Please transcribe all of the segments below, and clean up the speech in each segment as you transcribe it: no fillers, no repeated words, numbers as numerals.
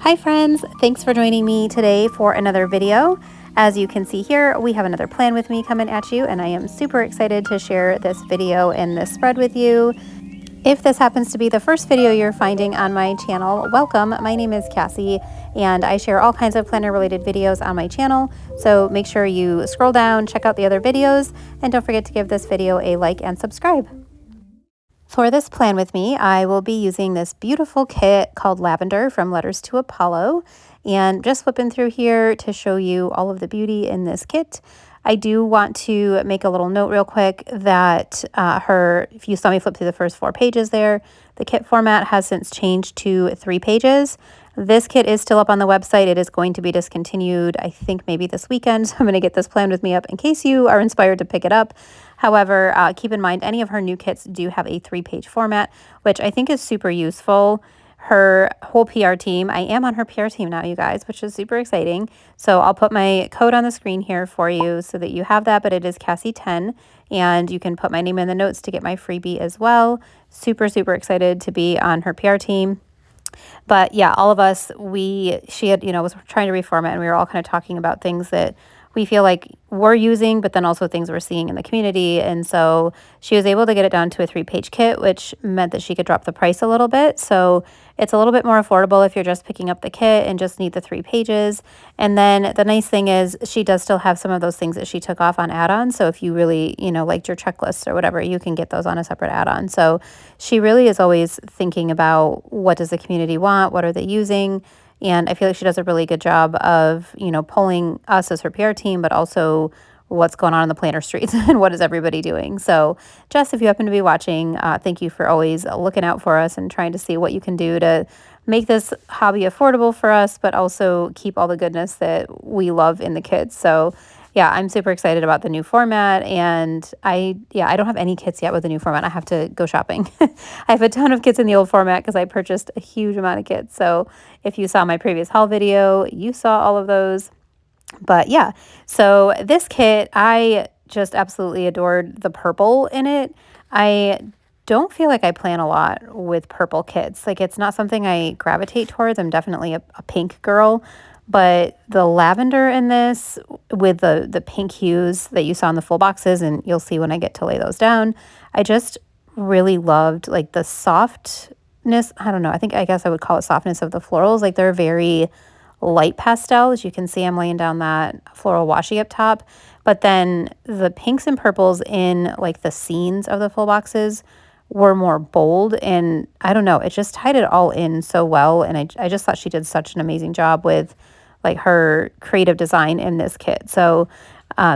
Hi friends, thanks for joining me today for another video. As you can see here, we have another plan with me coming at you, and I am super excited to share this video and this spread with you. If this happens to be the first video you're finding on my channel, welcome. My name is Cassie, and I share all kinds of planner related videos on my channel, so make sure you scroll down, check out the other videos, and don't forget to give this video a like and subscribe. For this plan with me, I will be using this beautiful kit called Lavender from Letters to Apollo, and just flipping through here to show you all of the beauty in this kit. I do want to make a little note real quick that if you saw me flip through the first 4 pages there, the kit format has since changed to 3 pages. This kit is still up on the website. It is going to be discontinued, I think maybe this weekend. So I'm going to get this plan with me up in case you are inspired to pick it up. However, keep in mind, any of her new kits do have a 3-page format, which I think is super useful. Her whole PR team, I am on her PR team now, you guys, which is super exciting. So I'll put my code on the screen here for you so that you have that, but it is Cassie10, and you can put my name in the notes to get my freebie as well. Super, super excited to be on her PR team. But yeah, all of us, she had, was trying to reformat, and we were all kind of talking about things that we feel like we're using, but then also things we're seeing in the community. And so she was able to get it down to a 3-page kit, which meant that she could drop the price a little bit. So it's a little bit more affordable if you're just picking up the kit and just need the 3 pages. And then the nice thing is she does still have some of those things that she took off on add-ons. So if you really, liked your checklists or whatever, you can get those on a separate add-on. So she really is always thinking about what does the community want? What are they using? And I feel like she does a really good job of, pulling us as her PR team, but also what's going on in the planner streets and what is everybody doing. So Jess, if you happen to be watching, thank you for always looking out for us and trying to see what you can do to make this hobby affordable for us, but also keep all the goodness that we love in the kids. So yeah, I'm super excited about the new format, and I don't have any kits yet with the new format. I have to go shopping. I have a ton of kits in the old format because I purchased a huge amount of kits. So if you saw my previous haul video, you saw all of those. But yeah, so this kit, I just absolutely adored the purple in it. I don't feel like I plan a lot with purple kits. Like, it's not something I gravitate towards. I'm definitely a pink girl. But the lavender in this with the pink hues that you saw in the full boxes, and you'll see when I get to lay those down, I just really loved like the softness. I don't know. I guess I would call it softness of the florals. Like, they're very light pastel. As you can see, I'm laying down that floral washi up top. But then the pinks and purples in like the scenes of the full boxes were more bold, and I don't know, it just tied it all in so well. And I just thought she did such an amazing job with like her creative design in this kit. So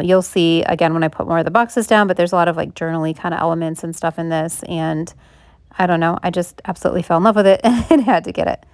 you'll see again when I put more of the boxes down, but there's a lot of like journaly kind of elements and stuff in this. And I don't know, I just absolutely fell in love with it and had to get it.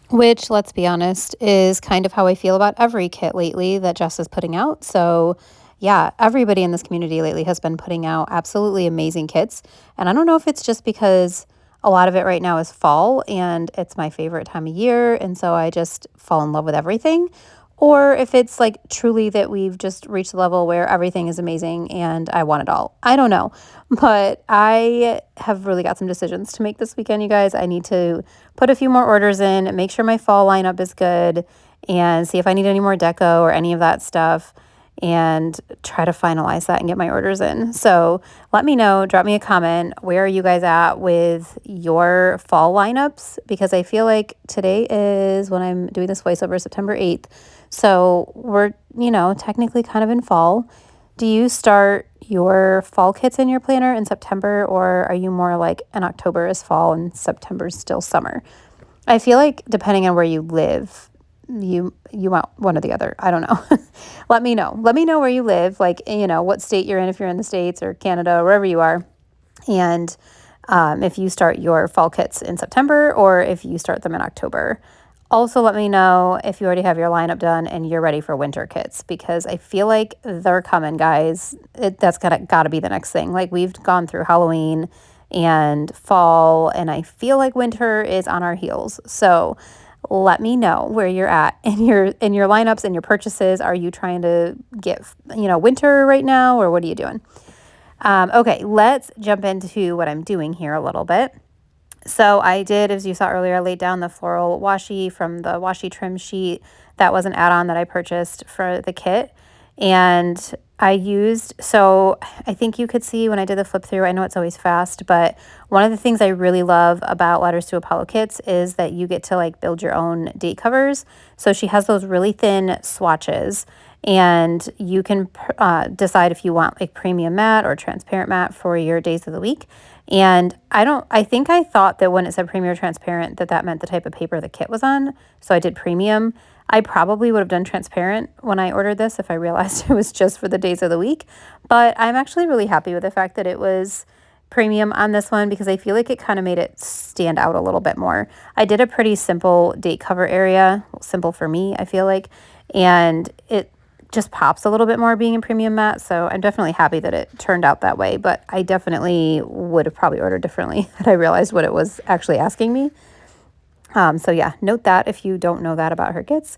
Which, let's be honest, is kind of how I feel about every kit lately that Jess is putting out. So yeah, everybody in this community lately has been putting out absolutely amazing kits. And I don't know if it's just because a lot of it right now is fall and it's my favorite time of year, and so I just fall in love with everything, or if it's like truly that we've just reached the level where everything is amazing and I want it all. I don't know, but I have really got some decisions to make this weekend, you guys. I need to put a few more orders in, make sure my fall lineup is good, and see if I need any more deco or any of that stuff, and try to finalize that and get my orders in. So let me know, drop me a comment. Where are you guys at with your fall lineups? Because I feel like today is when I'm doing this voiceover, September 8th. So we're, technically kind of in fall. Do you start your fall kits in your planner in September, or are you more like in October is fall and September is still summer? I feel like depending on where you live, you want one or the other. I don't know. Let me know where you live, like, what state you're in, if you're in the States or Canada or wherever you are, and if you start your fall kits in September or if you start them in October. Also, let me know if you already have your lineup done and you're ready for winter kits, because I feel like they're coming, guys. That's gotta be the next thing. Like, we've gone through Halloween and fall, and I feel like winter is on our heels. So let me know where you're at in your lineups and your purchases. Are you trying to get, winter right now, or what are you doing? Okay, let's jump into what I'm doing here a little bit. So I did, as you saw earlier, I laid down the floral washi from the washi trim sheet. That was an add-on that I purchased for the kit. And I used, so I think you could see when I did the flip through, I know it's always fast, but one of the things I really love about Letters to Apollo kits is that you get to like build your own date covers. So she has those really thin swatches, and you can decide if you want like premium matte or transparent matte for your days of the week. And I think I thought that when it said premium or transparent that meant the type of paper the kit was on. So I did premium. I probably would have done transparent when I ordered this if I realized it was just for the days of the week. But I'm actually really happy with the fact that it was premium on this one because I feel like it kind of made it stand out a little bit more. I did a pretty simple date cover area, simple for me, I feel like, and it just pops a little bit more being in premium matte. So I'm definitely happy that it turned out that way, but I definitely would have probably ordered differently had I realized what it was actually asking me. So yeah, note that if you don't know that about her kits.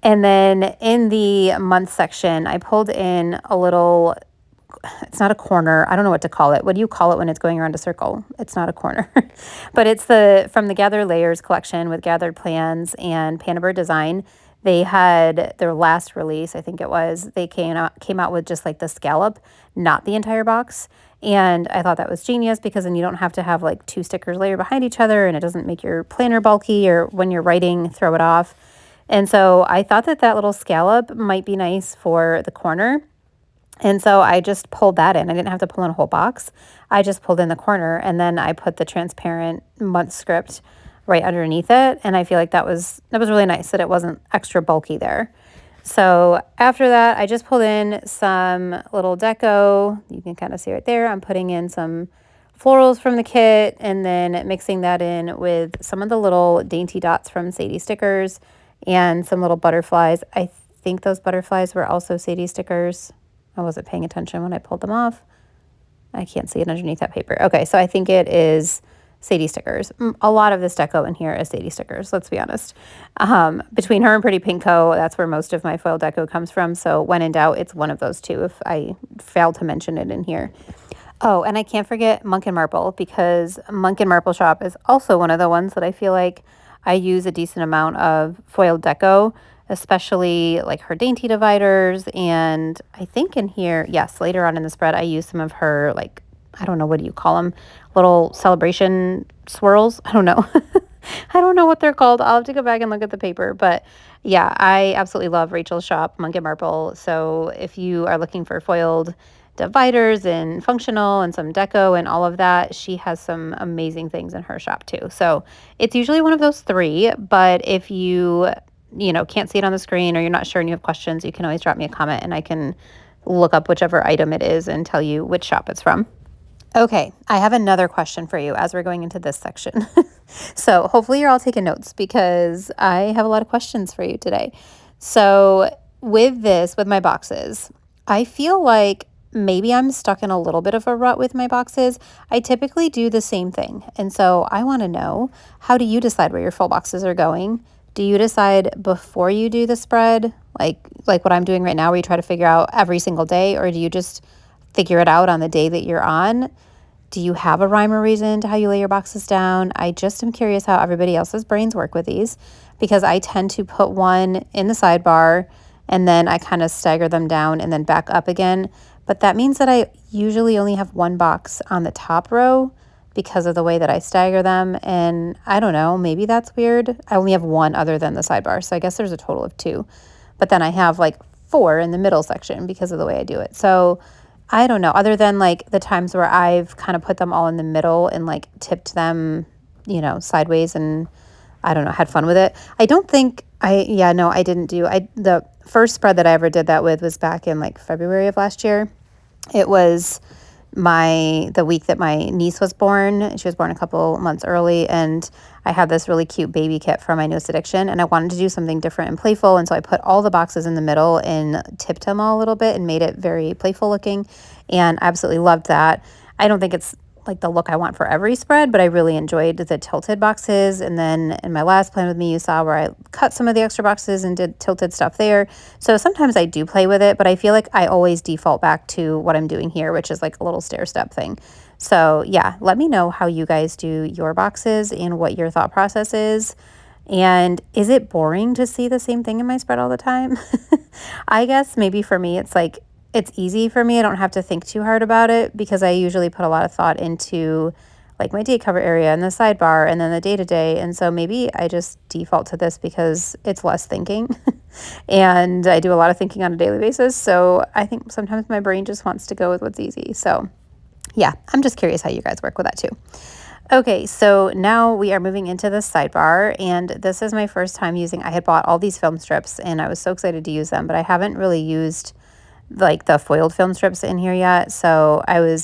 And then in the month section, I pulled in a little, it's not a corner. I don't know what to call it. What do you call it when it's going around a circle? It's not a corner, but it's from the Gather Layers collection with Gathered Plans and Panabird Design. They had their last release, I think it was, they came out with just like the scallop, not the entire box. And I thought that was genius because then you don't have to have like 2 stickers layered behind each other, and it doesn't make your planner bulky or when you're writing, throw it off. And so I thought that little scallop might be nice for the corner. And so I just pulled that in. I didn't have to pull in a whole box. I just pulled in the corner, and then I put the transparent month script right underneath it. And I feel like that was really nice that it wasn't extra bulky there. So after that, I just pulled in some little deco. You can kind of see right there. I'm putting in some florals from the kit and then mixing that in with some of the little dainty dots from Sadie Stickers and some little butterflies. I think those butterflies were also Sadie Stickers. I wasn't paying attention when I pulled them off. I can't see it underneath that paper. Okay, so I think it is Sadie Stickers. A lot of this deco in here is Sadie Stickers, let's be honest. Between her and Pretty Pink Co., that's where most of my foil deco comes from. So when in doubt, it's one of those two if I failed to mention it in here. Oh, and I can't forget Monk and Marple, because Monk and Marple Shop is also one of the ones that I feel like I use a decent amount of foil deco, especially like her dainty dividers. And I think in here, yes, later on in the spread, I use some of her, like, I don't know, what do you call them? Little celebration swirls. I don't know. I don't know what they're called. I'll have to go back and look at the paper. But yeah, I absolutely love Rachel's shop, Monk and Marple. So if you are looking for foiled dividers and functional and some deco and all of that, she has some amazing things in her shop too. So it's usually one of those 3, but if you can't see it on the screen or you're not sure and you have questions, you can always drop me a comment and I can look up whichever item it is and tell you which shop it's from. Okay, I have another question for you as we're going into this section. So hopefully you're all taking notes because I have a lot of questions for you today. So with my boxes, I feel like maybe I'm stuck in a little bit of a rut with my boxes. I typically do the same thing. And so I want to know, how do you decide where your full boxes are going? Do you decide before you do the spread, like what I'm doing right now, where you try to figure out every single day, or do you just figure it out on the day that you're on? Do you have a rhyme or reason to how you lay your boxes down? I just am curious how everybody else's brains work with these, because I tend to put one in the sidebar and then I kind of stagger them down and then back up again. But that means that I usually only have one box on the top row because of the way that I stagger them. And I don't know, maybe that's weird. I only have one other than the sidebar. So I guess there's a total of 2. But then I have like 4 in the middle section because of the way I do it. So I don't know, other than like the times where I've kind of put them all in the middle and like tipped them, sideways, and I don't know, had fun with it. I don't think I didn't do, the first spread that I ever did that with was back in like February of last year. It was the week that my niece was born. She was born a couple months early, and I had this really cute baby kit for my newest addiction, and I wanted to do something different and playful, and so I put all the boxes in the middle and tipped them all a little bit and made it very playful looking, and I absolutely loved that. I don't think it's like the look I want for every spread, but I really enjoyed the tilted boxes. And then in my last plan with me, you saw where I cut some of the extra boxes and did tilted stuff there. So sometimes I do play with it, but I feel like I always default back to what I'm doing here, which is like a little stair step thing. So yeah, let me know how you guys do your boxes and what your thought process is. And is it boring to see the same thing in my spread all the time? I guess maybe for me, it's like, it's easy for me. I don't have to think too hard about it because I usually put a lot of thought into like my date cover area and the sidebar and then the day to day. And so maybe I just default to this because it's less thinking and I do a lot of thinking on a daily basis. So I think sometimes my brain just wants to go with what's easy. So yeah, I'm just curious how you guys work with that too. Okay, so now we are moving into the sidebar, and this is my first time using, I had bought all these film strips and I was so excited to use them, but I haven't really used like the foiled film strips in here yet. So I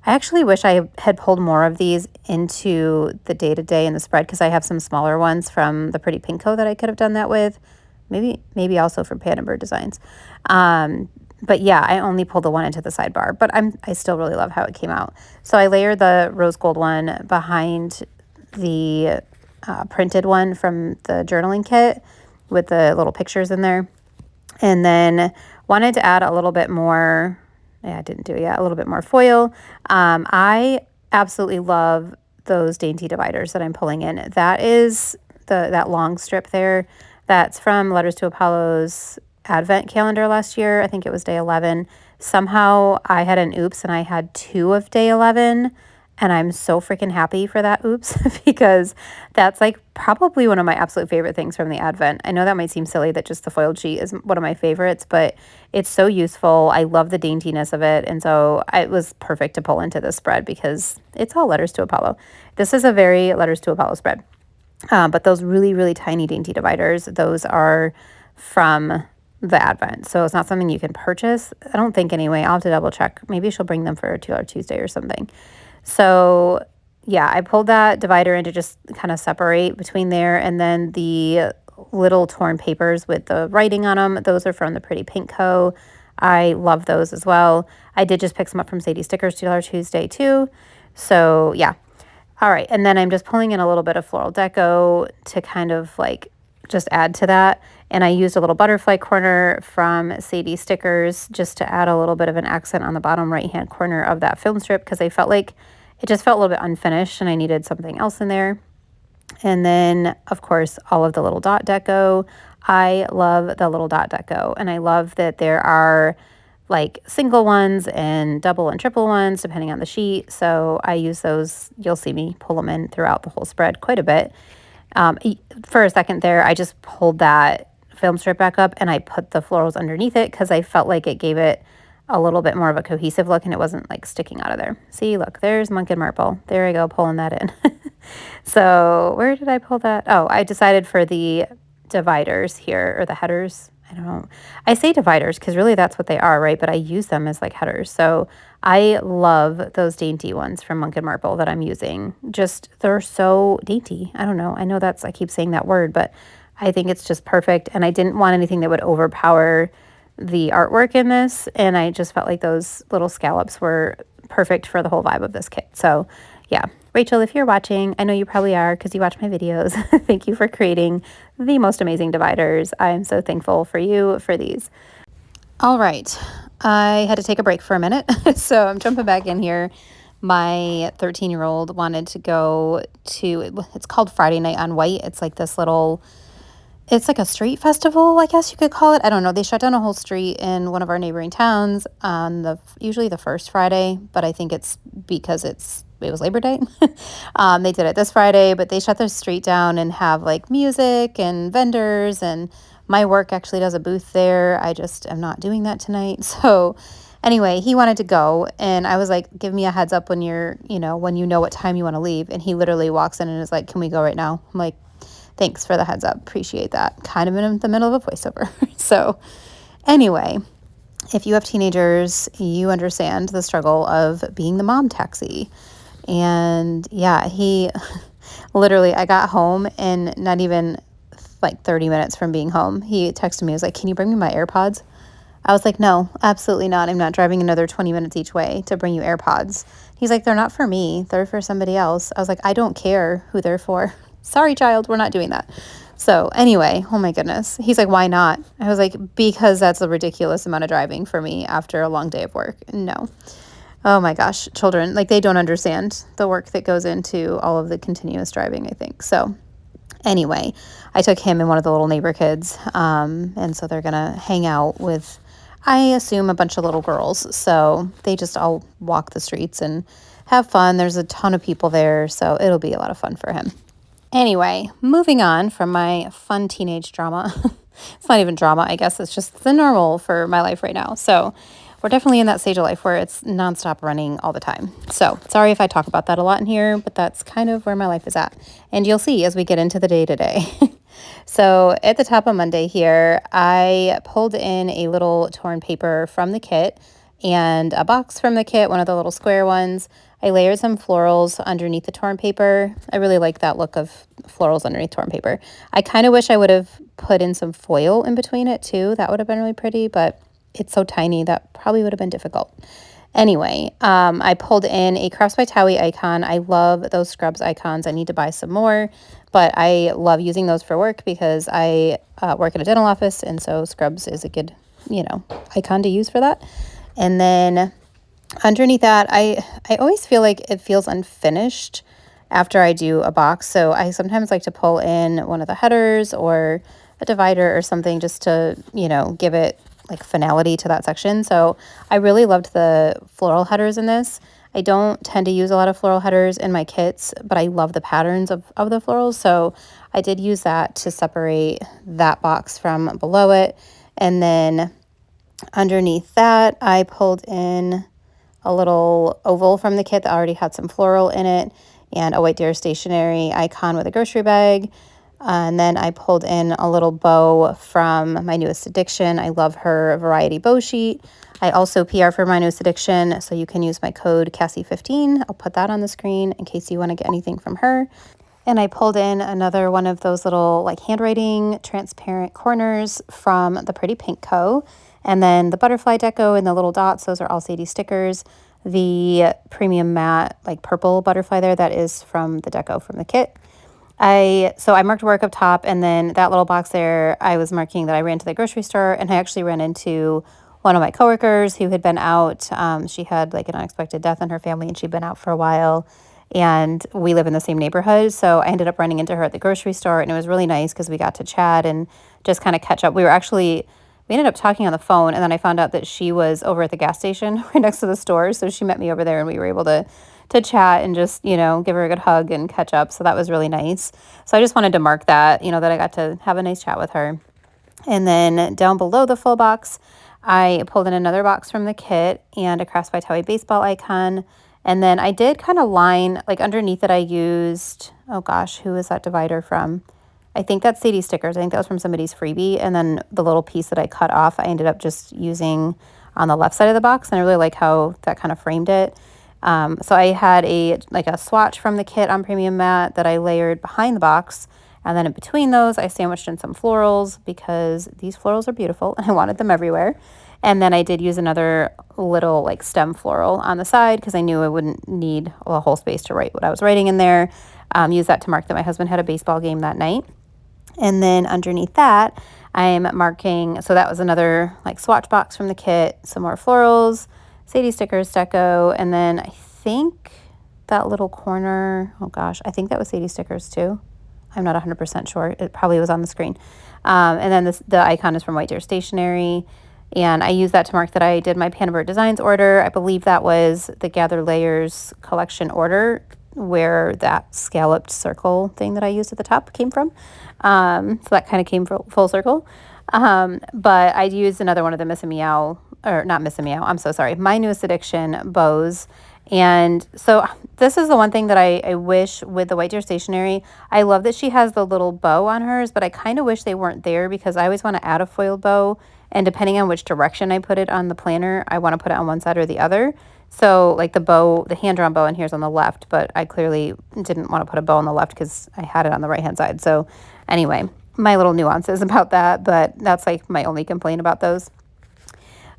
actually wish I had pulled more of these into the day-to-day in the spread because I have some smaller ones from the Pretty Pinko that I could have done that with. Maybe also from Panda Designs. But yeah, I only pulled the one into the sidebar, but I still really love how it came out. So I layered the rose gold one behind the printed one from the journaling kit with the little pictures in there. And then wanted to add a little bit more, yeah, I didn't do it yet, a little bit more foil. I absolutely love those dainty dividers that I'm pulling in. That is that long strip there. That's from Letters to Apollo's advent calendar last year. I think it was day 11. Somehow I had an oops and I had 2 of day 11. And I'm so freaking happy for that oops because that's like probably one of my absolute favorite things from the advent. I know that might seem silly that just the foiled sheet is one of my favorites, but it's so useful. I love the daintiness of it. And so it was perfect to pull into this spread because it's all Letters to Apollo. This is a very Letters to Apollo spread. But those really, really tiny dainty dividers, those are from the advent. So it's not something you can purchase. I don't think anyway. I'll have to double check. Maybe she'll bring them for $2 Tuesday or something. So yeah, I pulled that divider in to just kind of separate between there. And then the little torn papers with the writing on them, those are from the Pretty Pinko. I love those as well. I did just pick some up from Sadie Stickers $2 Tuesday too. So yeah. All right. And then I'm just pulling in a little bit of floral deco to kind of like just add to that. And I used a little butterfly corner from Sadie Stickers just to add a little bit of an accent on the bottom right-hand corner of that film strip because I felt like it just felt a little bit unfinished and I needed something else in there. And then, of course, all of the little dot deco. I love the little dot deco, and I love that there are like single ones and double and triple ones depending on the sheet. So I use those. You'll see me pull them in throughout the whole spread quite a bit. For a second there, I just pulled that film strip back up and I put the florals underneath it because I felt like it gave it a little bit more of a cohesive look and it wasn't like sticking out of there. See, look, there's Monk and Marple. There I go, pulling that in. So where did I pull that? Oh, I decided for the dividers here, or the headers. I don't know. I say dividers because really that's what they are, right? But I use them as like headers. So I love those dainty ones from Monk and Marple that I'm using. Just, they're so dainty. I don't know. I know I keep saying that word, but I think it's just perfect. And I didn't want anything that would overpower the artwork in this. And I just felt like those little scallops were perfect for the whole vibe of this kit. So yeah, Rachel, if you're watching, I know you probably are because you watch my videos. Thank you for creating the most amazing dividers. I am so thankful for you for these. All right, I had to take a break for a minute, so I'm jumping back in here. My 13-year-old wanted to go to, it's called Friday Night on White. It's like this little, it's like a street festival, I guess you could call it. I don't know. They shut down a whole street in one of our neighboring towns on usually the first Friday, but I think it's because it was Labor Day. They did it this Friday, but they shut their street down and have like music and vendors, and my work actually does a booth there. I just am not doing that tonight. So anyway, he wanted to go and I was like, give me a heads up when when you know what time you want to leave. And he literally walks in and is like, can we go right now? I'm like, thanks for the heads up. Appreciate that. Kind of in the middle of a voiceover. So anyway, if you have teenagers, you understand the struggle of being the mom taxi. And yeah, he literally, I got home and not even like 30 minutes from being home, he texted me. He was like, can you bring me my AirPods? I was like, no, absolutely not. I'm not driving another 20 minutes each way to bring you AirPods. He's like, they're not for me. They're for somebody else. I was like, I don't care who they're for. Sorry, child, we're not doing that. So anyway, oh my goodness. He's like, why not? I was like, because that's a ridiculous amount of driving for me after a long day of work. No. Oh my gosh, children, like they don't understand the work that goes into all of the continuous driving, I think. So anyway, I took him and one of the little neighbor kids, and so they're gonna hang out with, I assume, a bunch of little girls. So they just all walk the streets and have fun. There's a ton of people there, so it'll be a lot of fun for him. Anyway, moving on from my fun teenage drama. It's not even drama, I guess. It's just the normal for my life right now. So we're definitely in that stage of life where it's nonstop running all the time. So sorry if I talk about that a lot in here, but that's kind of where my life is at. And you'll see as we get into the day today. So at the top of Monday here, I pulled in a little torn paper from the kit and a box from the kit, one of the little square ones. I layered some florals underneath the torn paper. I really like that look of florals underneath torn paper. I kind of wish I would have put in some foil in between it too. That would have been really pretty, but it's so tiny that probably would have been difficult. Anyway, I pulled in a Crafts by Towie icon. I love those scrubs icons. I need to buy some more, but I love using those for work because I work in a dental office, and so scrubs is a good, icon to use for that. And then underneath that, I always feel like it feels unfinished after I do a box. So I sometimes like to pull in one of the headers or a divider or something just to, give it like finality to that section. So I really loved the floral headers in this. I don't tend to use a lot of floral headers in my kits, but I love the patterns of the florals. So I did use that to separate that box from below it. And then underneath that, I pulled in a little oval from the kit that already had some floral in it and a White Deer stationery icon with a grocery bag. And then I pulled in a little bow from My Newest Addiction. I love her variety bow sheet. I also PR for My Newest Addiction, so you can use my code Cassie15. I'll put that on the screen in case you want to get anything from her. And I pulled in another one of those little like handwriting transparent corners from the Pretty Pink Co. And then the butterfly deco and the little dots, those are all Sadie stickers. The premium matte like purple butterfly there, that is from the deco from the kit. So I marked work up top, and then that little box there, I was marking that I ran to the grocery store, and I actually ran into one of my coworkers who had been out. She had like an unexpected death in her family, and she'd been out for a while, and we live in the same neighborhood. So I ended up running into her at the grocery store, and it was really nice because we got to chat and just kind of catch up. We ended up talking on the phone, and then I found out that she was over at the gas station right next to the store. So she met me over there, and we were able to chat and just, give her a good hug and catch up. So that was really nice. So I just wanted to mark that, that I got to have a nice chat with her. And then down below the full box, I pulled in another box from the kit and a Crafts by Towie baseball icon. And then I did kind of line, like underneath it, I used, oh gosh, who is that divider from? I think that's Sadie stickers. I think that was from somebody's freebie. And then the little piece that I cut off, I ended up just using on the left side of the box. And I really like how that kind of framed it. So I had a swatch from the kit on premium matte that I layered behind the box. And then in between those, I sandwiched in some florals because these florals are beautiful and I wanted them everywhere. And then I did use another little like stem floral on the side because I knew I wouldn't need a whole space to write what I was writing in there. Use that to mark that my husband had a baseball game that night. And then underneath that, I'm marking, so that was another like swatch box from the kit, some more florals, Sadie stickers, deco, and then I think that little corner, oh gosh, I think that was Sadie stickers too. I'm not 100% sure. It probably was on the screen. And then the icon is from White Deer Stationery. And I used that to mark that I did my Panabert Designs order. I believe that was the Gather Layers collection order where that scalloped circle thing that I used at the top came from. So that kind of came full circle. But I used another one of the Miss and Meow, or not Miss and Meow, I'm so sorry, My Newest Addiction bows. And so this is the one thing that I wish with the White Deer Stationery. I love that she has the little bow on hers, but I kind of wish they weren't there because I always want to add a foiled bow. And depending on which direction I put it on the planner, I want to put it on one side or the other. So like the bow, the hand-drawn bow in here is on the left, but I clearly didn't want to put a bow on the left because I had it on the right-hand side. So anyway, my little nuances about that, but that's like my only complaint about those.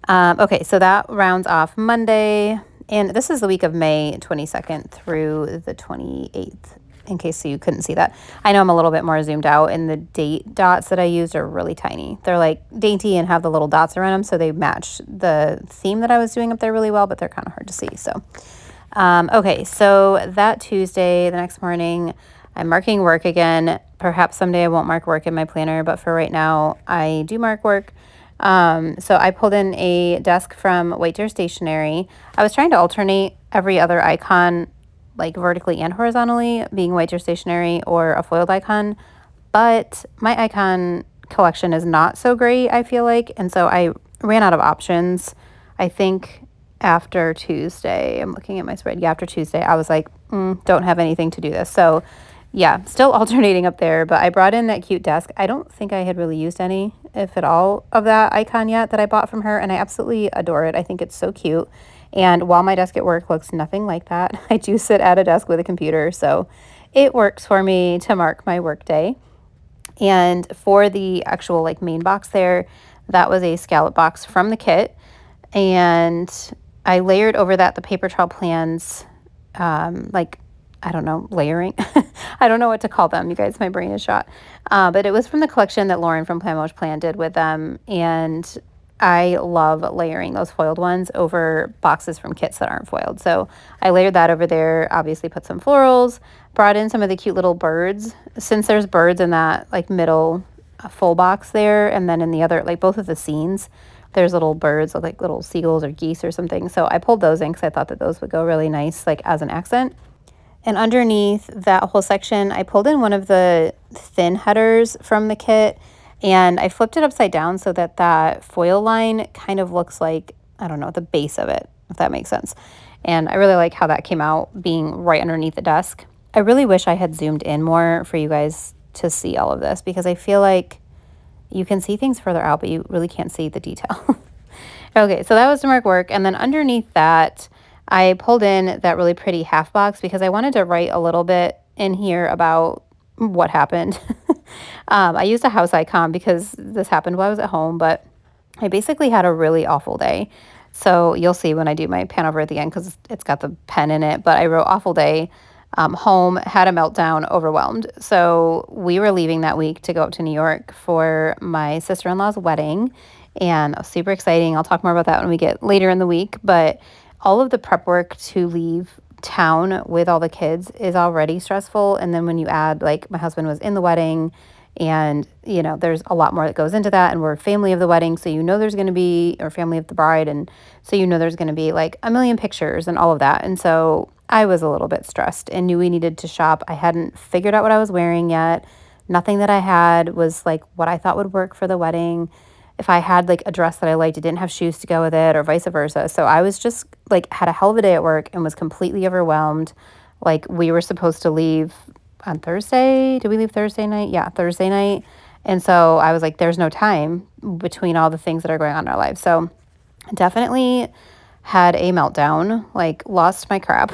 Okay, so that rounds off Monday. And this is the week of May 22nd through the 28th. in case you couldn't see that. I know I'm a little bit more zoomed out, and the date dots that I used are really tiny. They're like dainty and have the little dots around them, so they match the theme that I was doing up there really well, but they're kind of hard to see. So, okay, so that Tuesday, the next morning, I'm marking work again. Perhaps someday I won't mark work in my planner, but for right now, I do mark work. So I pulled in a desk from White Stationery. I was trying to alternate every other icon, like vertically and horizontally, being White Stationery or a foiled icon, but my icon collection is not so great, I feel like, and so I ran out of options. I think after Tuesday, I'm looking at my spread. Yeah, after Tuesday, I was like, don't have anything to do this. So yeah, still alternating up there, but I brought in that cute desk. I don't think I had really used any, if at all, of that icon yet that I bought from her, and I absolutely adore it. I think it's so cute. And while my desk at work looks nothing like that, I do sit at a desk with a computer, so it works for me to mark my work day. And for the actual like main box there, that was a scallop box from the kit. And I layered over that the paper trail plans, like, I don't know, layering. I don't know what to call them, you guys. My brain is shot. But it was from the collection that Lauren from Plan Mosh Plan did with them. And I love layering those foiled ones over boxes from kits that aren't foiled. So I layered that over there, obviously put some florals, brought in some of the cute little birds. Since there's birds in that like middle full box there, and then in the other, like both of the scenes, there's little birds like little seagulls or geese or something. So I pulled those in because I thought that those would go really nice like as an accent. And underneath that whole section, I pulled in one of the thin headers from the kit, and I flipped it upside down so that that foil line kind of looks like, I don't know, the base of it, if that makes sense. And I really like how that came out being right underneath the desk. I really wish I had zoomed in more for you guys to see all of this, because I feel like you can see things further out, but you really can't see the detail. Okay, so that was to mark work. And then underneath that, I pulled in that really pretty half box because I wanted to write a little bit in here about what happened. I used a house icon because this happened while I was at home, but I basically had a really awful day. So you'll see when I do my pan over at the end because it's got the pen in it, but I wrote awful day, home, had a meltdown, overwhelmed. So we were leaving that week to go up to New York for my sister-in-law's wedding, and super exciting. I'll talk more about that when we get later in the week, but all of the prep work to leave town with all the kids is already stressful. And then when you add, like, my husband was in the wedding, and, you know, there's a lot more that goes into that. And we're family of the wedding, so you know there's going to be, or family of the bride, and so you know there's going to be, like, a million pictures and all of that. And so I was a little bit stressed and knew we needed to shop. I hadn't figured out what I was wearing yet. Nothing that I had was, like, what I thought would work for the wedding. If I had like a dress that I liked, it didn't have shoes to go with it, or vice versa. So I was just like, had a hell of a day at work and was completely overwhelmed. Like, we were supposed to leave on Thursday. Did we leave Thursday night? Yeah, Thursday night. And so I was like, there's no time between all the things that are going on in our lives. So definitely had a meltdown, like lost my crap.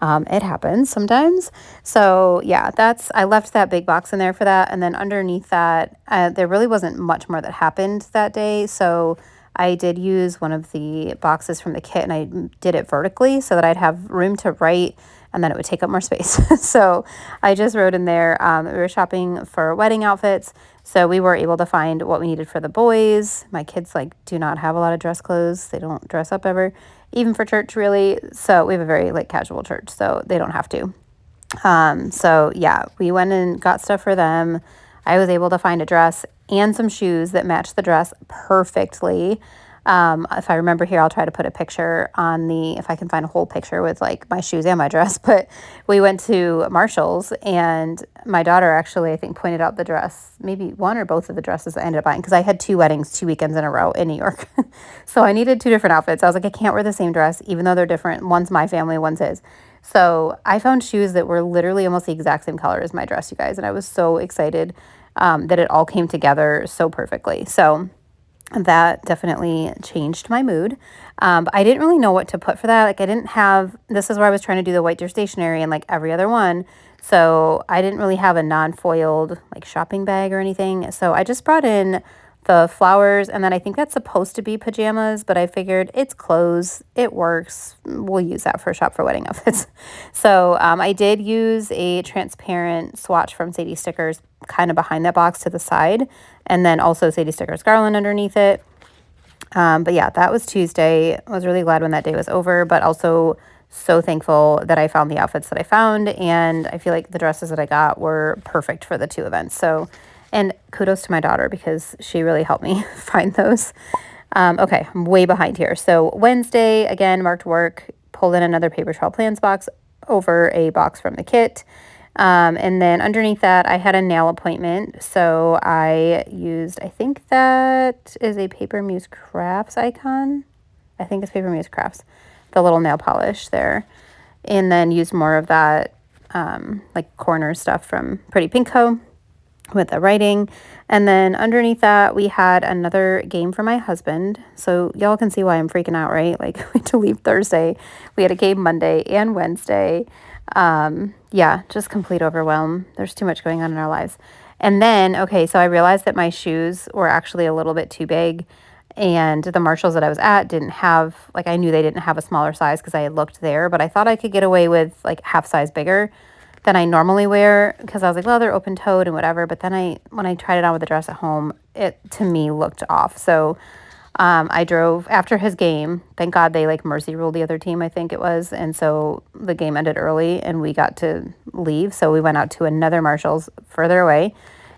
It happens sometimes. So yeah, I left that big box in there for that. And then underneath that, there really wasn't much more that happened that day. So I did use one of the boxes from the kit, and I did it vertically so that I'd have room to write, and then it would take up more space. So I just wrote in there, we were shopping for wedding outfits. So we were able to find what we needed for the boys. My kids like do not have a lot of dress clothes. They don't dress up ever, even for church really. So we have a very like casual church, so they don't have to. So yeah, we went and got stuff for them. I was able to find a dress and some shoes that matched the dress perfectly. If I remember here, I'll try to put a picture on if I can find a whole picture with like my shoes and my dress. But we went to Marshall's, and my daughter actually, I think, pointed out the dress, maybe one or both of the dresses I ended up buying, because I had 2 weddings 2 weekends in a row in New York. So I needed 2 different outfits. I was like, I can't wear the same dress, even though they're different. One's my family, one's his. So I found shoes that were literally almost the exact same color as my dress, you guys. And I was so excited that it all came together so perfectly. So that definitely changed my mood. But I didn't really know what to put for that. Like, I didn't have, this is where I was trying to do the White Deer Stationery and like every other one. So I didn't really have a non-foiled like shopping bag or anything. So I just brought in the flowers, and then I think that's supposed to be pajamas, but I figured it's clothes, it works, we'll use that for shop for wedding outfits. So I did use a transparent swatch from Sadie Stickers kind of behind that box to the side, and then also Sadie Stickers garland underneath it. But yeah, that was Tuesday. I was really glad when that day was over, but also so thankful that I found the outfits that I found, and I feel like the dresses that I got were perfect for the two events. So, and kudos to my daughter because she really helped me find those. Okay, I'm way behind here. So Wednesday, again, marked work, pulled in another paper trail plans box over a box from the kit. And then underneath that, I had a nail appointment. So I used, I think that is a Paper Muse Crafts icon. I think it's Paper Muse Crafts, the little nail polish there. And then used more of that like corner stuff from Pretty Pink Co. with the writing. And then underneath that, we had another game for my husband. So y'all can see why I'm freaking out, right? Like we had to leave Thursday. We had a game Monday and Wednesday. Yeah, just complete overwhelm. There's too much going on in our lives. And then, okay, so I realized that my shoes were actually a little bit too big. And the Marshalls that I was at didn't have, like, I knew they didn't have a smaller size because I had looked there, but I thought I could get away with like half size bigger than I normally wear because I was like, well, they're open toed and whatever. But then when I tried it on with the dress at home, it to me looked off. So I drove after his game. Thank God they like mercy ruled the other team, I think it was. And so the game ended early and we got to leave. So we went out to another Marshalls further away.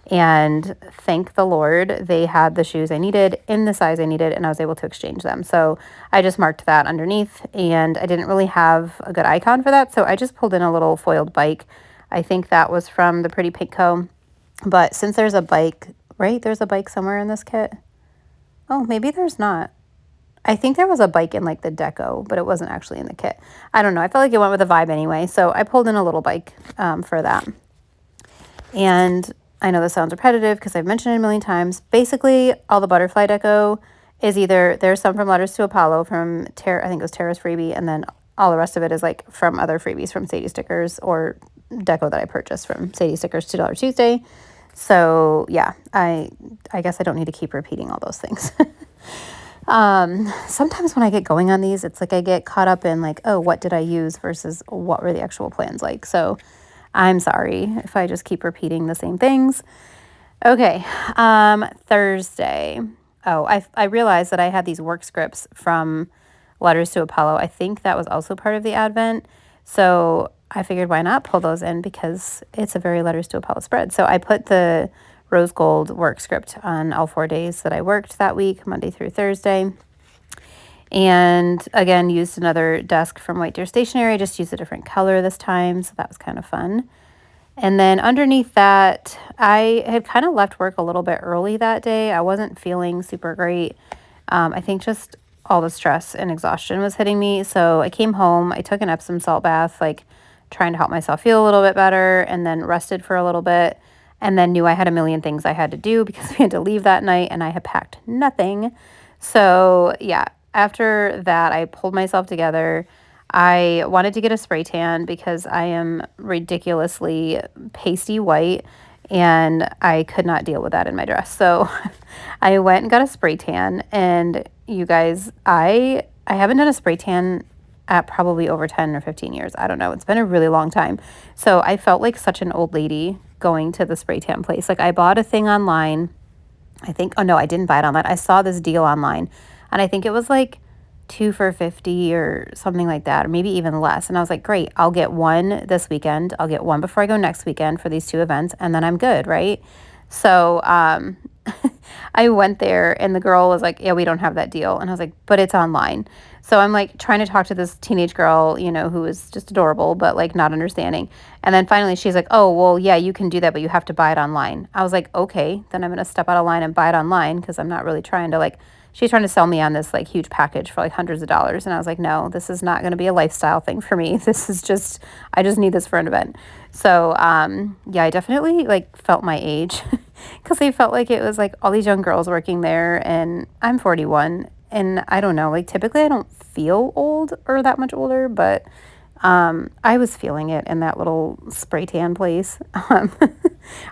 And thank the Lord, they had the shoes I needed in the size I needed, and I was able to exchange them. So I just marked that underneath, and I didn't really have a good icon for that. So I just pulled in a little foiled bike. I think that was from the Pretty Pink Co. But since there's a bike, right? There's a bike somewhere in this kit. Oh, maybe there's not. I think there was a bike in like the deco, but it wasn't actually in the kit. I don't know. I felt like it went with the vibe anyway. So I pulled in a little bike for that. And I know this sounds repetitive because I've mentioned it a million times. Basically, all the butterfly deco is either, there's some from Letters to Apollo from I think it was Tara's freebie, and then all the rest of it is like from other freebies from Sadie Stickers or deco that I purchased from Sadie Stickers $2 Tuesday. So yeah, I guess I don't need to keep repeating all those things. Sometimes when I get going on these, it's like I get caught up in like, oh, what did I use versus what were the actual plans like? So I'm sorry if I just keep repeating the same things. Okay, Thursday. Oh, I realized that I had these work scripts from Letters to Apollo. I think that was also part of the Advent. So I figured why not pull those in because it's a very Letters to Apollo spread. So I put the rose gold work script on all 4 days that I worked that week, Monday through Thursday. And again, used another desk from White Deer Stationery, just used a different color this time. So that was kind of fun. And then underneath that, I had kind of left work a little bit early that day. I wasn't feeling super great. I think just all the stress and exhaustion was hitting me. So I came home, I took an Epsom salt bath, like trying to help myself feel a little bit better, and then rested for a little bit. And then knew I had a million things I had to do because we had to leave that night and I had packed nothing. So yeah, after that, I pulled myself together. I wanted to get a spray tan because I am ridiculously pasty white and I could not deal with that in my dress. So I went and got a spray tan, and you guys, I haven't done a spray tan at probably over 10 or 15 years. I don't know. It's been a really long time. So I felt like such an old lady going to the spray tan place. Like I bought a thing online. I think, oh no, I didn't buy it online. I saw this deal online and I think it was like 2 for $50 or something like that, or maybe even less. And I was like, great, I'll get one this weekend. I'll get one before I go next weekend for these 2 events, and then I'm good, right? So I went there and the girl was like, yeah, we don't have that deal. And I was like, but it's online. So I'm like trying to talk to this teenage girl, you know, who is just adorable, but like not understanding. And then finally she's like, oh, well, yeah, you can do that, but you have to buy it online. I was like, okay, then I'm going to step out of line and buy it online because I'm not really trying to like, she's trying to sell me on this like huge package for like hundreds of dollars. And I was like, no, this is not going to be a lifestyle thing for me. This is just, I just need this for an event. So, yeah, I definitely like felt my age because I felt like it was like all these young girls working there, and I'm 41, and I don't know, like typically I don't feel old or that much older, but I was feeling it in that little spray tan place. I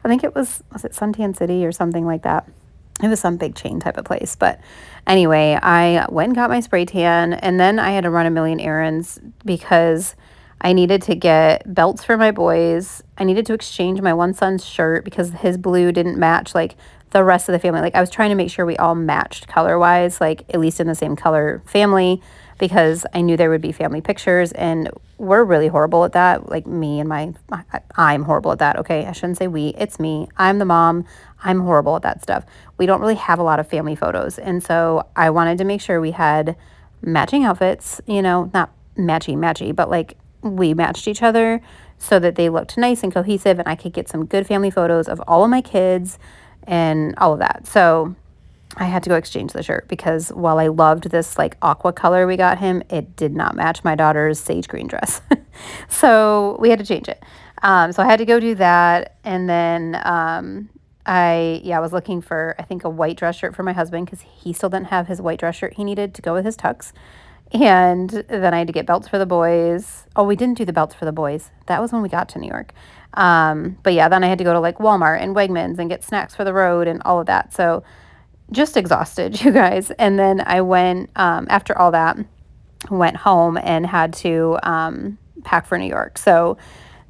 think it was it Suntan City or something like that. It was some big chain type of place. But anyway, I went and got my spray tan, and then I had to run a million errands because I needed to get belts for my boys. I needed to exchange my one son's shirt because his blue didn't match like the rest of the family. Like I was trying to make sure we all matched color wise, like at least in the same color family, because I knew there would be family pictures, and we're really horrible at that. Like me and I'm horrible at that. Okay, I shouldn't say we, it's me. I'm the mom. I'm horrible at that stuff. We don't really have a lot of family photos. And so I wanted to make sure we had matching outfits, not matchy, but like we matched each other so that they looked nice and cohesive, and I could get some good family photos of all of my kids and all of that. So I had to go exchange the shirt because while I loved this like aqua color we got him, it did not match my daughter's sage green dress. So we had to change it. So I had to go do that. And then I was looking for, I think, a white dress shirt for my husband because he still didn't have his white dress shirt he needed to go with his tux. And then I had to get belts for the boys. Oh, we didn't do the belts for the boys. That was when we got to New York. But yeah, then I had to go to like Walmart and Wegmans and get snacks for the road and all of that. So just exhausted, you guys. And then I went, after all that, went home and had to pack for New York. So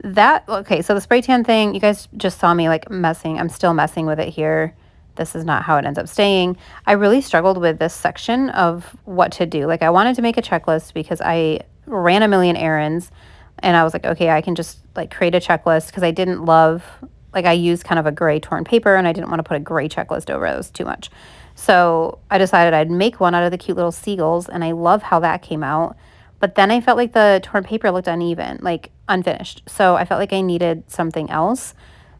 so the spray tan thing, you guys just saw me like messing. I'm still messing with it here. This is not how it ends up staying. I really struggled with this section of what to do. Like I wanted to make a checklist because I ran a million errands, and I was like, okay, I can just like create a checklist because I didn't love, like I used kind of a gray torn paper and I didn't want to put a gray checklist over it. It was too much. So I decided I'd make one out of the cute little seagulls, and I love how that came out. But then I felt like the torn paper looked uneven, like unfinished. So I felt like I needed something else.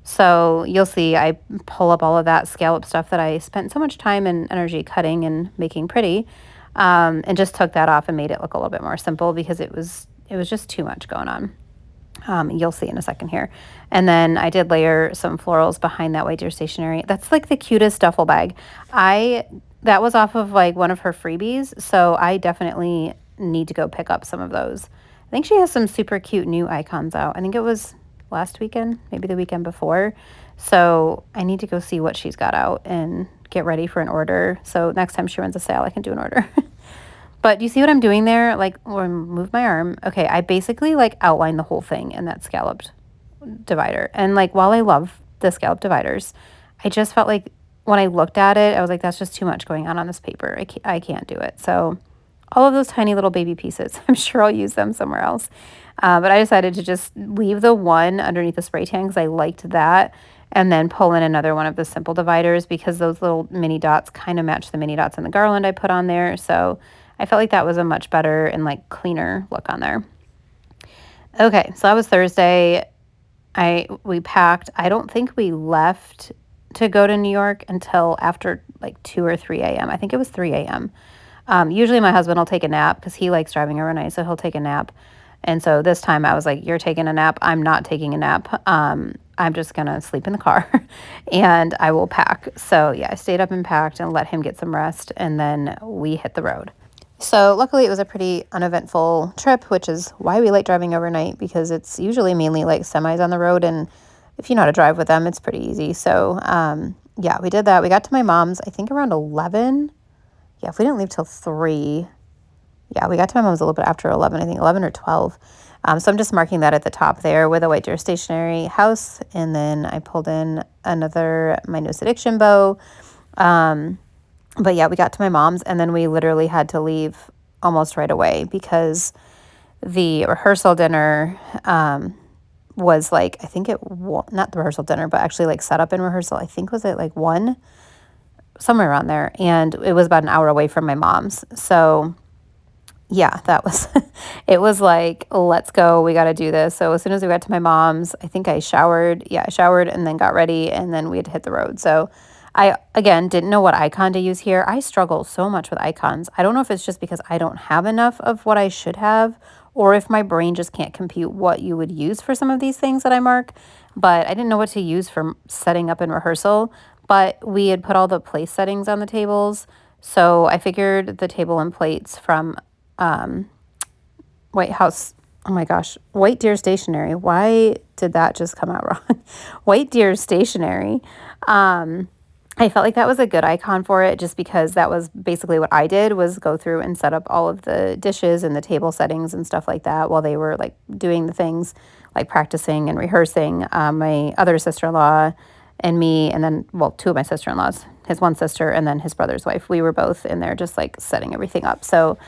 So you'll see I pull up all of that scallop stuff that I spent so much time and energy cutting and making pretty, and just took that off and made it look a little bit more simple because it was just too much going on. You'll see in a second here. And then I did layer some florals behind that white deer stationery. That's like the cutest duffel bag. That was off of like one of her freebies, so I definitely need to go pick up some of those. I think she has some super cute new icons out. I think it was last weekend, maybe the weekend before. So I need to go see what she's got out and get ready for an order. So next time she runs a sale, I can do an order. But you see what I'm doing there? Like, or move my arm. Okay, I basically like outlined the whole thing in that scalloped divider. And like, while I love the scallop dividers, I just felt like when I looked at it, I was like, that's just too much going on this paper. I can't do it. So all of those tiny little baby pieces, I'm sure I'll use them somewhere else. But I decided to just leave the one underneath the spray tan because I liked that, and then pull in another one of the simple dividers because those little mini dots kind of match the mini dots in the garland I put on there. So I felt like that was a much better and like cleaner look on there. Okay, so that was Thursday. We packed. I don't think we left to go to New York until after like 2 or 3 a.m. I think it was 3 a.m. Usually my husband will take a nap because he likes driving overnight, so he'll take a nap. And so this time I was like, you're taking a nap. I'm not taking a nap. I'm just going to sleep in the car and I will pack. So yeah, I stayed up and packed and let him get some rest, and then we hit the road. So luckily it was a pretty uneventful trip, which is why we like driving overnight, because it's usually mainly like semis on the road, and if you know how to drive with them, it's pretty easy. So yeah, we did that. We got to my mom's, I think around 11. Yeah, if we didn't leave till 3. Yeah, we got to my mom's a little bit after 11, I think 11 or 12. So I'm just marking that at the top there with a white deer stationery house. And then I pulled in another My Newest Addiction bow. But yeah, we got to my mom's, and then we literally had to leave almost right away because the rehearsal dinner was like, I think not the rehearsal dinner, but actually like set up in rehearsal. I think was it like 1, somewhere around there. And it was about an hour away from my mom's. So yeah, that was, it was like, let's go, we got to do this. So as soon as we got to my mom's, I think I showered. Yeah, I showered and then got ready, and then we had to hit the road. So I, again, didn't know what icon to use here. I struggle so much with icons. I don't know if it's just because I don't have enough of what I should have, or if my brain just can't compute what you would use for some of these things that I mark. But I didn't know what to use for setting up in rehearsal. But we had put all the place settings on the tables. So I figured the table and plates from White Deer Stationery. Why did that just come out wrong? White Deer Stationery. I felt like that was a good icon for it just because that was basically what I did, was go through and set up all of the dishes and the table settings and stuff like that while they were like doing the things, like practicing and rehearsing. My other sister-in-law and me, and then, well, two of my sister-in-laws, his one sister and then his brother's wife, we were both in there just like setting everything up. So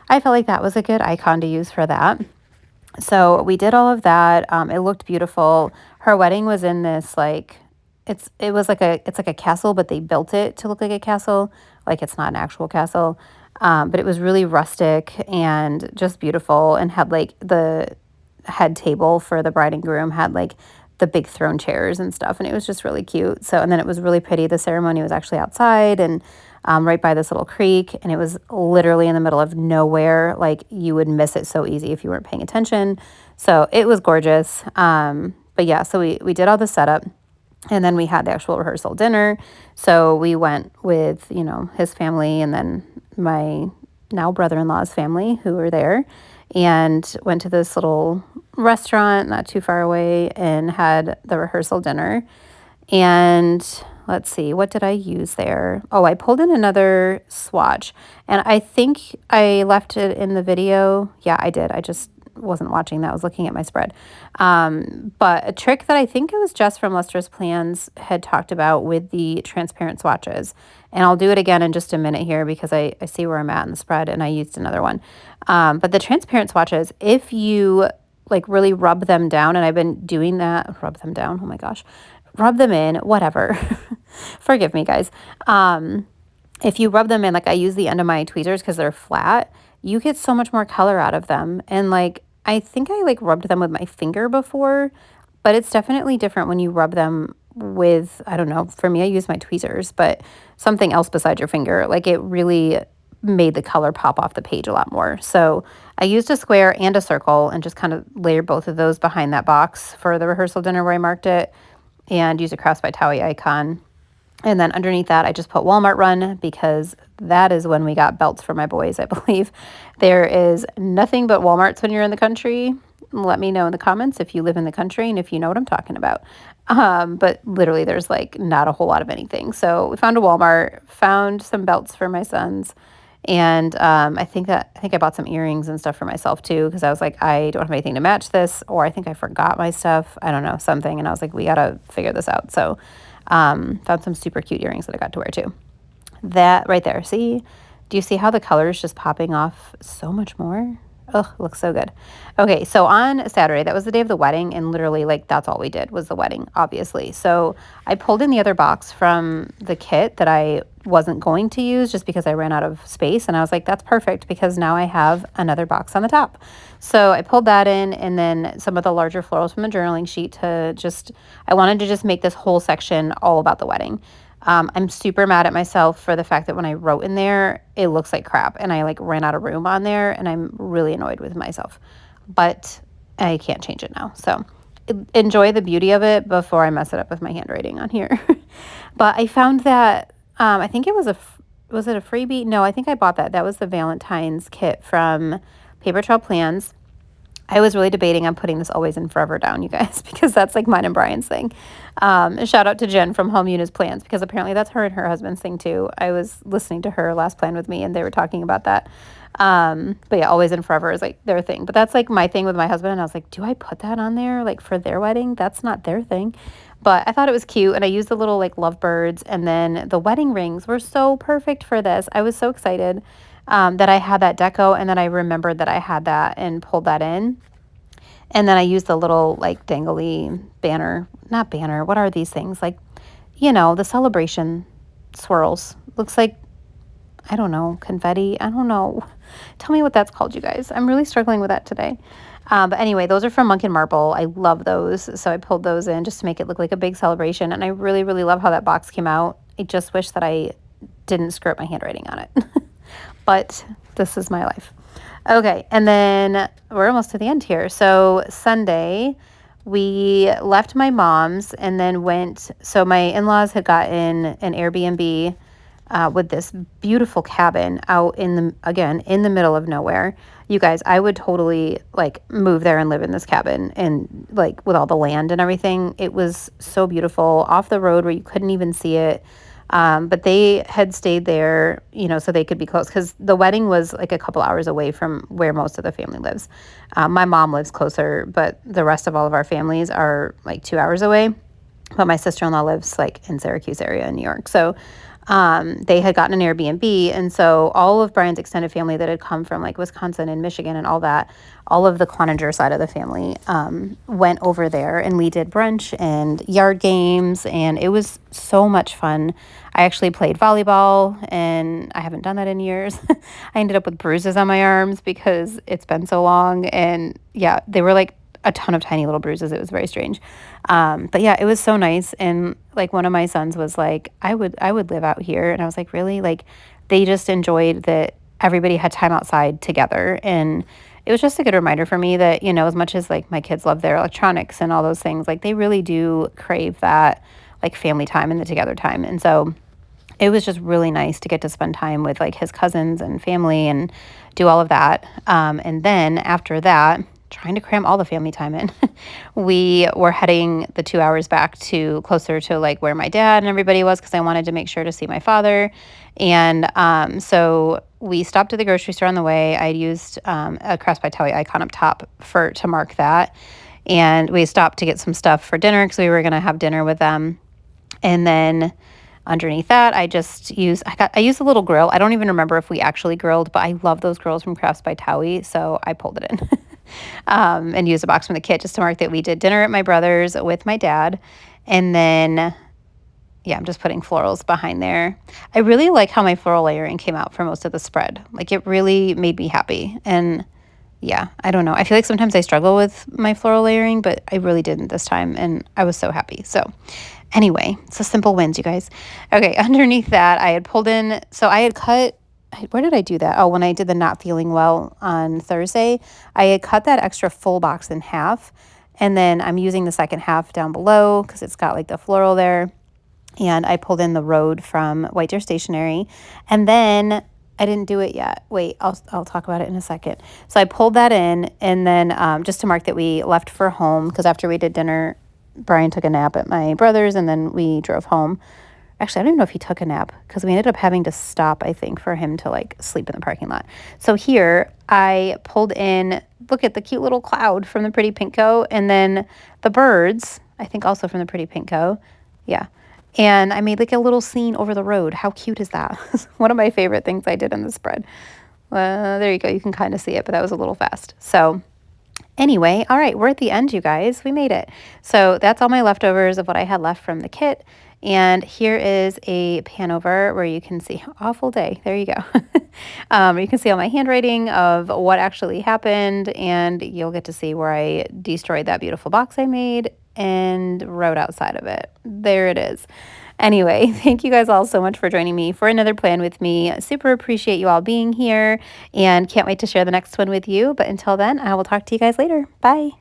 I felt like that was a good icon to use for that. So we did all of that. It looked beautiful. Her wedding was in this like, it's like a castle, but they built it to look like a castle. Like it's not an actual castle. But it was really rustic and just beautiful, and had like the head table for the bride and groom had like the big throne chairs and stuff, and it was just really cute. So, and then it was really pretty. The ceremony was actually outside, and right by this little creek, and it was literally in the middle of nowhere. Like you would miss it so easy if you weren't paying attention. So it was gorgeous. But yeah, so we did all the setup. And then we had the actual rehearsal dinner. So we went with, you know, his family and then my now brother-in-law's family who were there, and went to this little restaurant not too far away and had the rehearsal dinner. And let's see, what did I use there? Oh, I pulled in another swatch, and I think I left it in the video. Yeah, I did. I just wasn't watching that. I was looking at my spread. But a trick that I think it was Jess from Lustrous Plans had talked about with the transparent swatches, and I'll do it again in just a minute here because I see where I'm at in the spread and I used another one. But the transparent swatches, if you like really rub them down, and I've been doing that, rub them down, oh my gosh, rub them in, whatever. Forgive me, guys. If you rub them in, like I use the end of my tweezers because they're flat, you get so much more color out of them. And like, I think I like rubbed them with my finger before, but it's definitely different when you rub them with, I don't know, for me, I use my tweezers, but something else besides your finger. Like it really made the color pop off the page a lot more. So I used a square and a circle and just kind of layered both of those behind that box for the rehearsal dinner where I marked it, and use a Crafts by Towie icon. And then underneath that, I just put Walmart Run because that is when we got belts for my boys, I believe. There is nothing but Walmarts when you're in the country. Let me know in the comments if you live in the country and if you know what I'm talking about. But literally there's like not a whole lot of anything. So we found a Walmart, found some belts for my sons. And I think I bought some earrings and stuff for myself too, because I was like, I don't have anything to match this, or I think I forgot my stuff. I don't know, something. And I was like, we got to figure this out. So found some super cute earrings that I got to wear too. That right there. See, do you see how the color is just popping off so much more? Oh, looks so good. Okay, so on Saturday, that was the day of the wedding, and literally like that's all we did was the wedding, obviously. So I pulled in the other box from the kit that I wasn't going to use just because I ran out of space, and I was like, that's perfect because now I have another box on the top. So I pulled that in, and then some of the larger florals from the journaling sheet to just, I wanted to just make this whole section all about the wedding. I'm super mad at myself for the fact that when I wrote in there, it looks like crap, and I like ran out of room on there, and I'm really annoyed with myself, but I can't change it now. So enjoy the beauty of it before I mess it up with my handwriting on here. But I found that, I think it was was it a freebie? No, I think I bought that. That was the Valentine's kit from Paper Trail Plans. I was really debating on putting this Always and Forever down, you guys, because that's like mine and Brian's thing. Shout out to Jen from Home Una's Plans, because apparently that's her and her husband's thing too. I was listening to her last plan with me, and they were talking about that. But yeah, Always and Forever is like their thing. But that's like my thing with my husband, and I was like, do I put that on there like for their wedding? That's not their thing. But I thought it was cute, and I used the little like lovebirds, and then the wedding rings were so perfect for this. I was so excited that I had that deco, and then I remembered that I had that and pulled that in. And then I used the little like dangly banner, not banner, what are these things? Like, you know, the celebration swirls. Looks like, I don't know, confetti. I don't know. Tell me what that's called, you guys. I'm really struggling with that today. But anyway, those are from Monk and Marble. I love those. So I pulled those in just to make it look like a big celebration. And I really, really love how that box came out. I just wish that I didn't screw up my handwriting on it. But this is my life. Okay, and then we're almost to the end here. So Sunday, we left my mom's and then went, so my in-laws had gotten an Airbnb with this beautiful cabin out in the, again, in the middle of nowhere. You guys, I would totally like move there and live in this cabin, and like with all the land and everything. It was so beautiful, off the road where you couldn't even see it. But they had stayed there, you know, so they could be close because the wedding was like a couple hours away from where most of the family lives. My mom lives closer, but the rest of all of our families are like 2 hours away. But my sister-in-law lives like in Syracuse area in New York. So they had gotten an Airbnb. And so all of Brian's extended family that had come from like Wisconsin and Michigan and all that, all of the Cloninger side of the family went over there, and we did brunch and yard games, and it was so much fun. I actually played volleyball, and I haven't done that in years. I ended up with bruises on my arms because it's been so long. And yeah, they were like a ton of tiny little bruises. It was very strange. But yeah, it was so nice. And like one of my sons was like, I would live out here. And I was like, really? Like they just enjoyed that everybody had time outside together. And it was just a good reminder for me that, you know, as much as like my kids love their electronics and all those things, like they really do crave that like family time and the together time. And so it was just really nice to get to spend time with like his cousins and family and do all of that. And then after that, trying to cram all the family time in, we were heading the 2 hours back to closer to like where my dad and everybody was because I wanted to make sure to see my father. And so we stopped at the grocery store on the way. I used a Crafts by Towie icon up top to mark that. And we stopped to get some stuff for dinner because we were going to have dinner with them. And then underneath that, I used a little grill. I don't even remember if we actually grilled, but I love those grills from Crafts by Towie, so I pulled it in and used a box from the kit just to mark that we did dinner at my brother's with my dad. And then, yeah, I'm just putting florals behind there. I really like how my floral layering came out for most of the spread. Like it really made me happy. And yeah, I don't know. I feel like sometimes I struggle with my floral layering, but I really didn't this time, and I was so happy. So anyway, so simple wins, you guys. Okay, underneath that, I had pulled in, so I had cut, where did I do that? Oh, when I did the not feeling well on Thursday, I had cut that extra full box in half, and then I'm using the second half down below because it's got like the floral there, and I pulled in the road from White Deer Stationery, and then I didn't do it yet. Wait, I'll talk about it in a second. So I pulled that in, and then just to mark that we left for home, because after we did dinner, Brian took a nap at my brother's, and then we drove home. Actually, I don't even know if he took a nap because we ended up having to stop, I think, for him to like sleep in the parking lot. So here I pulled in, look at the cute little cloud from the Pretty Pinko, and then the birds, I think also from the Pretty Pinko. Yeah. And I made like a little scene over the road. How cute is that? One of my favorite things I did in the spread. There you go. You can kind of see it, but that was a little fast. So anyway, all right, we're at the end, you guys. We made it. So that's all my leftovers of what I had left from the kit. And here is a pan over where you can see, awful day. There you go. You can see all my handwriting of what actually happened, and you'll get to see where I destroyed that beautiful box I made and wrote outside of it. There it is. Anyway, thank you guys all so much for joining me for another plan with me. Super appreciate you all being here and can't wait to share the next one with you. But until then, I will talk to you guys later. Bye.